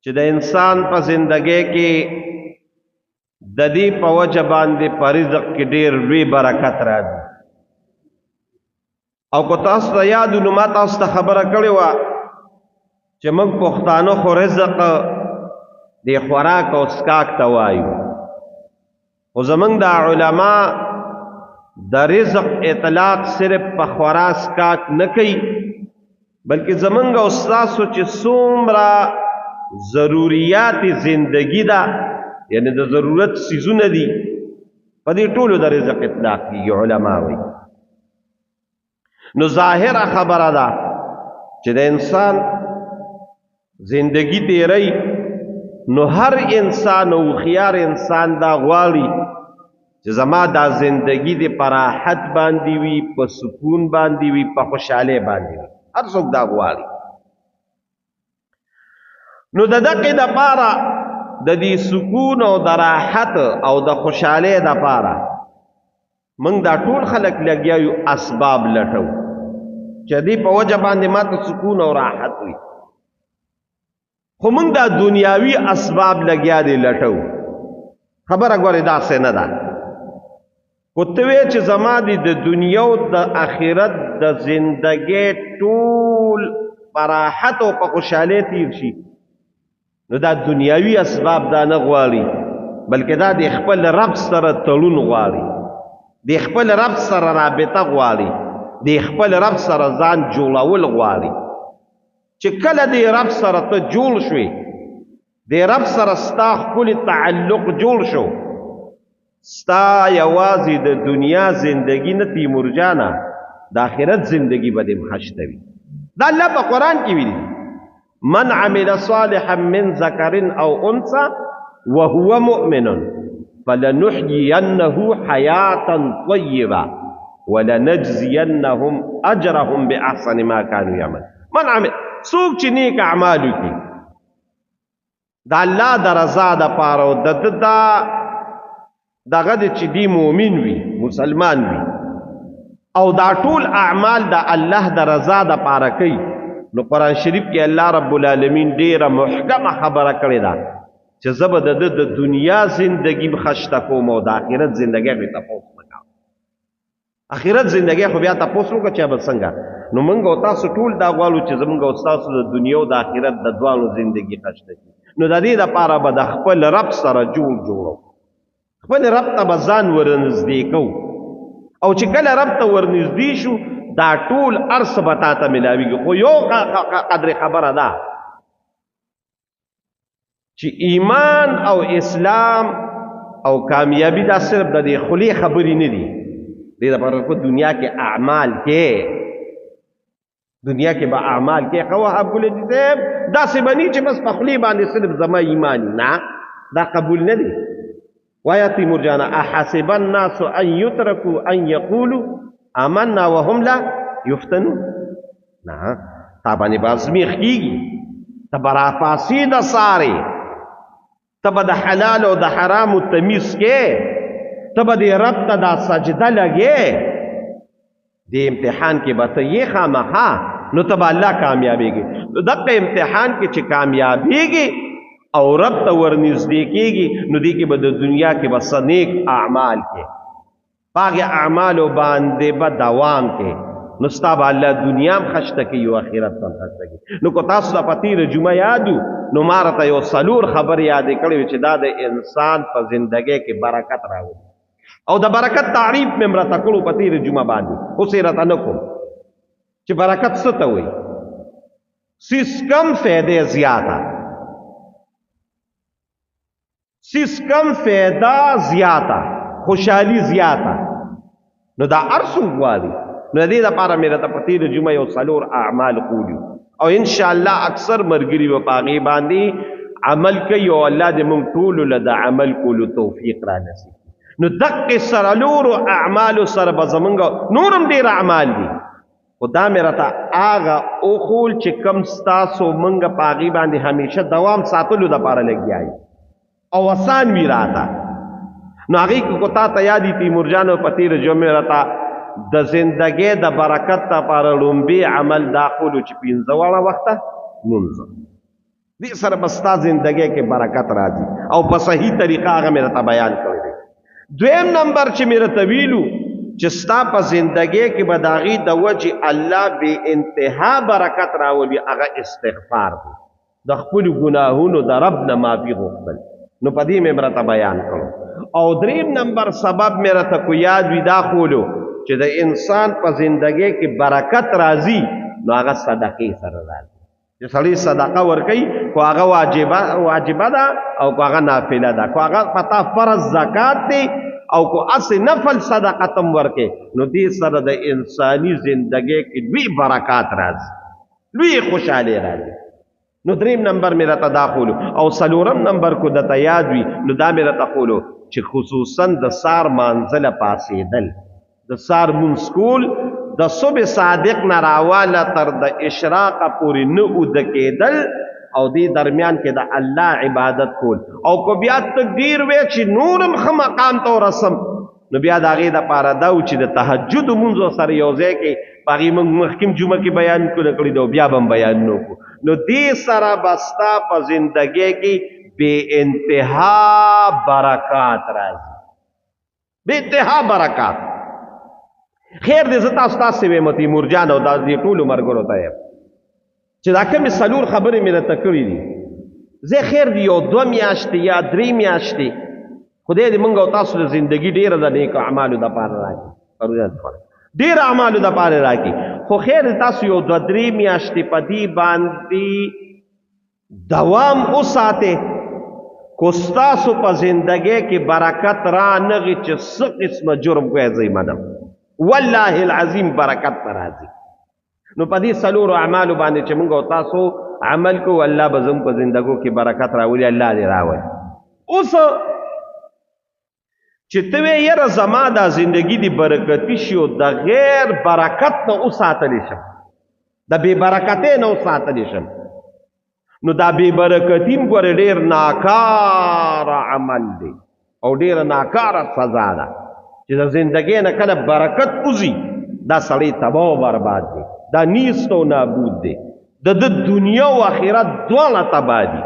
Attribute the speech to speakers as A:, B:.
A: چې د انسان په زندګۍ کې د دې په وجه باندې په رزق کې ډېر لوی برکت راځي. او که تاسو ته یاد وي نو ما تاسو ته خبره کړې وه چې موږ پښتانه خو رزق د خوراک او څښاک ته وایو، خو زمونږ د علما د رزق اطلاق صرف په خوراک څښاک نه کوي، بلکې زمونږ او ستاسو چې څومره ضروریات زندگی ده، یعنی د ضرورت څیزونه دي، په دې ټولو د رزق اطلاق کیږي علما وایي. نو ظاهره خبره ده چې د انسان زندگی تیری، نو هر انسان او خيار انسان دا غواړي چې زما دا زندگی د پراحت باندې وي، په سکون باندې وي، په خوشاله باندې وي. هر څوک دا غواړي. نو د دقه د پاره د دې سکون او د راحت او د خوشاله د پاره موږ دا ټول خلک لګیا یو اسباب لټو چې دې په وجه باندې ماته سکون او راحت وي. خو موږ دا دنیاوی اسباب لګیا دي لټو. خبره ګورې داسې نه ده. کوتوی چې زما دي د دنیا او د آخرت د زندګۍ ټول راحت او په خوشاله تیر شي، نو دا دنیاوی اسباب دا نه غواړي، بلکې دا د خپل رب سره تړون غواړي، د خپل رب سره رابطه غواړي، د خپل رب سره ځان جوړول غواړي. چې کله د رب سره ته جوړ شوې، د رب سره ستا ښکلی تعلق جوړ شو، ستا یوازې د دنیا زندگی نه تیمور جانه د آخرت زندگی به دې مخشته وي. دا الله په قرآن کې ویلي، من عمل صالحا من ذکر او انثى وهو مؤمن فلنحيينه حياة طيبة ولنجزينهم اجرهم باحسن ما كانوا يعملون. من عمل څوک چې نیک اعمال وکړي د الله د رضا د پاره او دغه چې دی مؤمن وي، مسلمان وي، او دا ټول اعمال د الله د رضا د پاره کوي، نو قرآن شریف کې الله رب العالمین ډیره محکمه خبره کړې ده چې زه به د دنیا زندگی خشته کوم او د آخرت زندگی به تپوس وکړم. آخرت زندگی خو بیا تپوس وکړه چې به څنګه. نو موږ او تاسو ټول دا غواړو چې زموږ او تاسو د دنیا او د آخرت د دوانو زندگی خشته کړي. نو د دې لپاره به د خپل رب سره جوړو، خپل رب ته به ځان ورنږدې کوو، او چې کله رب ته ورنږدې شو دا ټول ارث به تا ته ملاویږي. خو یو قدر خبره ده چې ایمان او اسلام او کامیابی دا صرف د دې خلی خبرې نه دي، دې لپاره په دنیا کې اعمال کې، دنیا کې به اعمال کې قوه ابو الجذاب داسې بني چې بس په خلی باندې صرف زما ایمان نه، دا قبول نه دي. وایا تیمور جانا احسب الناس ان يتركوا ان يقولوا آمنا وهم لا یفتنون. نه تا باندې بازمیخ کیږي، ته به راپاسې د سارې، ته به د حلال او د حرامو تمیز کې، ته به د رب ته دا سجده لګې، د امتحان کې به ته یې خامخا، نو ته به الله کامیابېږي. نو دغه امتحان کې چې کامیابېږي او رب ته ورنږدې کېږي، نو دې کې به د دنیا کې به څه نیک اعمال کې، پاغه اعمالو باندې به دوام کې، نو ستا به الله دنیا هم خشته کوي او آخرت هم خشته کوي. نو که تاسو ته په تېره جمعه یادو، نو ما راته یو څلور خبرې یادې کړې وې چې دا د انسان په زندګۍ کې برکت راوړي، او د برکت تعریف مې راته کړو په تېره جمعه باندې، اوس یې راته نه کوم چې برکت څه ته وایي. سیس کم فایدې زیاته، سیس کم فایده زیاته، خوشحالی زیاته، نو دا ارسو غواړي. نو دې لپاره مې راته په تېره جمعه یو څلور اعمال قولیو، او انشاءالله اکثر ملګري به په هغې باندې عمل کوي، او الله دې موږ ټولو له د عمل کولو توفیق را نصیب کړي. نو دقې سره نورو اعمالو سره به زمونږ نورم ډېر اعمال دي، خو دا مې راته هغه وښول چې کوم ستاسو موږ په هغې باندې همیشه دوام ساتلو دپاره لګیا یو او آسان وي راته. نو هغې کې کو تا ته یادي تیمور جانو په تېره جمعه راته د زندګۍ د برکت لپاره لومبي عمل دا ښولو چې 15 واړه وخته لمونځ. دې سره به ستا زندګۍ کې برکت راځي او په صحیح طریقه هغه مې راته بیان کړی دی. دویم نمبر چې مې راته ویلو چې ستا په زندګۍ کې به د هغې د وجې الله بې انتها برکت راولي، هغه استغفار دی، د خپلو ګناهونو د رب نه معافي غوښتل. نو په دې مې راته بیان کړو. او دریم نمبر سبب مې راته کو یاد وي دا خولو چې د انسان په زندګۍ کې برکت راځي نو هغه صدقې سره راځي. چې سړی صدقه ورکوي خو هغه واجبه ده او خو هغه نافله ده، خو هغه پتا فرض زکات دی او کو اصل نفل صدقه تم ورکې نو دې سره د انساني زندګۍ کې لوی برکات راځي، لوی خوشحالي راځي. نو دریم نمبر مې راته دا خولو. او څلورم نمبر کو درته یاد وي نو دا مې راته خولو چې خصوصا د سار مانځله پاسېدل، د سار مونځ کول، د صبح صادق نه راواله تر د اشراقه پورې نه اوده کېدل او دې درمیان کې د الله عبادت کول. او کو بیا تقدیر وی چې نورم ښه مقام ته ورسم نو بیا د هغې دپاره دا و چې د تهجد مونځو سره یو ځای کې په هغې موږ مخکې جمعه کې بیان کړی دی او بیا به هم بیان نه وکړو. نو دې سره به ستا په زندګۍ کې بې انتها برکات راځي، بې انتها برکات. خیر دې زه تاسو ته وایم تیمور جان او دا دې ټولو ملګرو ته یم چې دا کومې څلور خبرې مې راته کړي دي، زه خیر دې یو 2 میاشتې یا 3 میاشتې خدای دې موږ او تاسو د زندګي ډېره د نیکو اعمالو دپاره راکړي، ډېر اعمالو دپاره راکړي. خو خیر تاسو یو 2-3 میاشتې په دې باندې دوام وساتئ، کو ستاسو په زندګۍ کې برکت را نغی چې څه قسمه جرم کوی زه منم، والله العظیم برکت به راځي. نو په دې څلورو اعمالو باندې چې موږ او تاسو عمل کوو الله به زموږ په زندګو کې برکت راولي، الله دې راولي. اوس چې ته وې یاره زما دا زندګي دې برکتي شي او د غیر برکت نه وساتلی شم، د بې برکتۍ نه وساتلی شم، نو دا بې برکتي م ګورې ډېر ناکاره عمل دی او ډېره ناکاره سزا ده چې د زندګۍ نه کله برکت وځي دا سړی تباه و برباد دی، دا نیست او نابود دی، د دنیا او آخرت دواړه تباه دي.